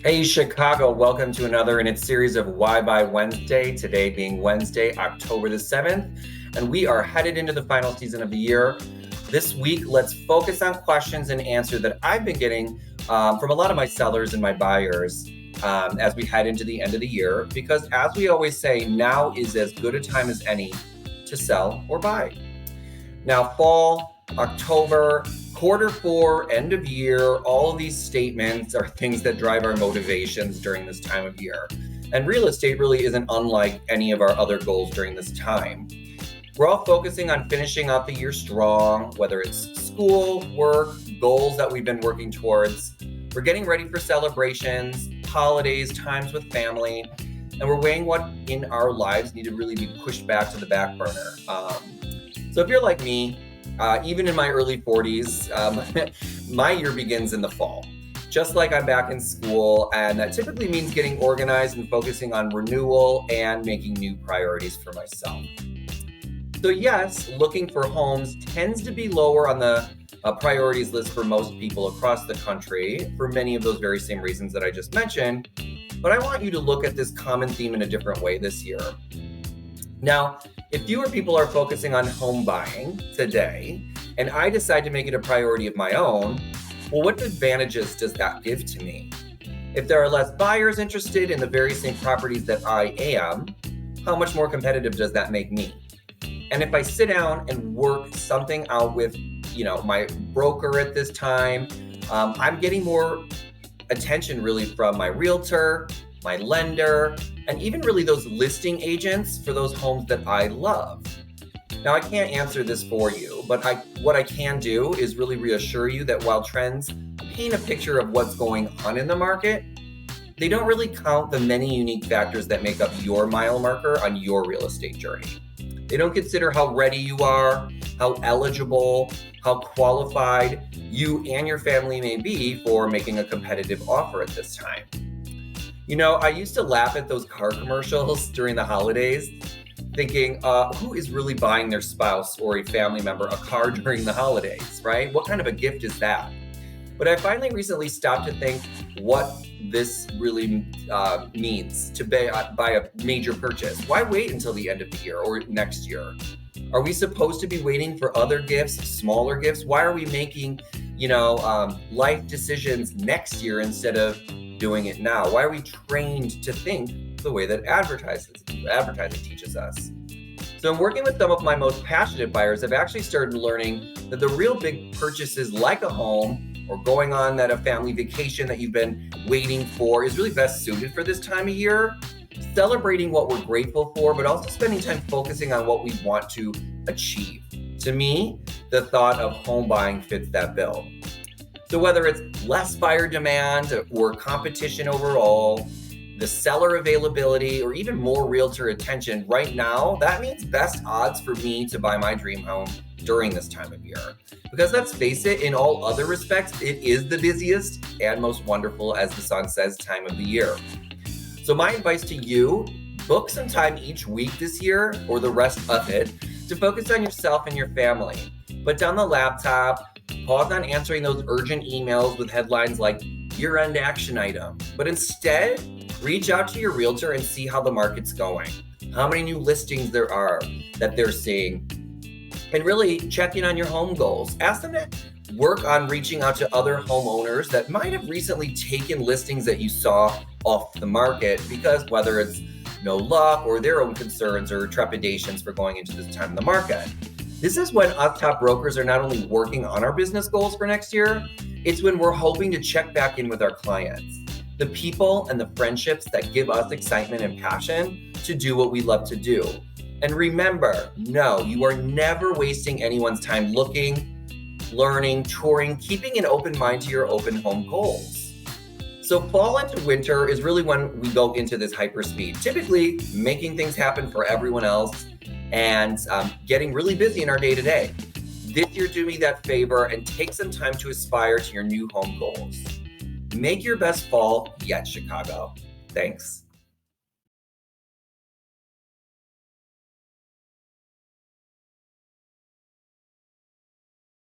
Hey Chicago, welcome to another in its series of Why Buy Wednesday, today being Wednesday, October the 7th, and we are headed into the final season of the year. This week, let's focus on questions and answers that I've been getting from a lot of my sellers and my buyers as we head into the end of the year, because as we always say, now is as good a time as any to sell or buy. Now, fall, October, quarter four, end of year, all of these statements are things that drive our motivations during this time of year. And real estate really isn't unlike any of our other goals during this time. We're all focusing on finishing out the year strong, whether it's school, work, goals that we've been working towards. We're getting ready for celebrations, holidays, times with family, and we're weighing what in our lives need to really be pushed back to the back burner. So if you're like me, even in my early 40s, my year begins in the fall. Just like I'm back in school, and that typically means getting organized and focusing on renewal and making new priorities for myself. So yes, looking for homes tends to be lower on the priorities list for most people across the country for many of those very same reasons that I just mentioned. But I want you to look at this common theme in a different way this year. Now, if fewer people are focusing on home buying today, and I decide to make it a priority of my own, well, what advantages does that give to me? If there are less buyers interested in the very same properties that I am, how much more competitive does that make me? And if I sit down and work something out with, my broker at this time, I'm getting more attention really from my realtor, my lender, and even really those listing agents for those homes that I love. Now, I can't answer this for you, but what I can do is really reassure you that while trends paint a picture of what's going on in the market, they don't really count the many unique factors that make up your mile marker on your real estate journey. They don't consider how ready you are, how eligible, how qualified you and your family may be for making a competitive offer at this time. I used to laugh at those car commercials during the holidays, thinking, who is really buying their spouse or a family member a car during the holidays, right? What kind of a gift is that? But I finally recently stopped to think what this really means to buy a major purchase. Why wait until the end of the year or next year? Are we supposed to be waiting for other gifts, smaller gifts? Why are we making, life decisions next year instead of doing it now? Why are we trained to think the way that advertising teaches us? So in working with some of my most passionate buyers, I've actually started learning that the real big purchases like a home or going on a family vacation that you've been waiting for is really best suited for this time of year, celebrating what we're grateful for, but also spending time focusing on what we want to achieve. To me, the thought of home buying fits that bill. So whether it's less buyer demand or competition overall, the seller availability, or even more realtor attention right now, that means best odds for me to buy my dream home during this time of year. Because let's face it, in all other respects, it is the busiest and most wonderful, as the song says, time of the year. So my advice to you, book some time each week this year, or the rest of it, to focus on yourself and your family. Put down the laptop, pause on answering those urgent emails with headlines like year-end action item, but instead reach out to your realtor and see how the market's going, how many new listings there are that they're seeing, and really check in on your home goals. Ask them to work on reaching out to other homeowners that might have recently taken listings that you saw off the market because whether it's no luck or their own concerns or trepidations for going into this time in the market. This is when us top brokers are not only working on our business goals for next year, it's when we're hoping to check back in with our clients, the people and the friendships that give us excitement and passion to do what we love to do. And remember, no, you are never wasting anyone's time looking, learning, touring, keeping an open mind to your open home goals. So fall into winter is really when we go into this hyperspeed, typically making things happen for everyone else and getting really busy in our day-to-day. This year, do me that favor and take some time to aspire to your new home goals. Make your best fall yet, Chicago. Thanks.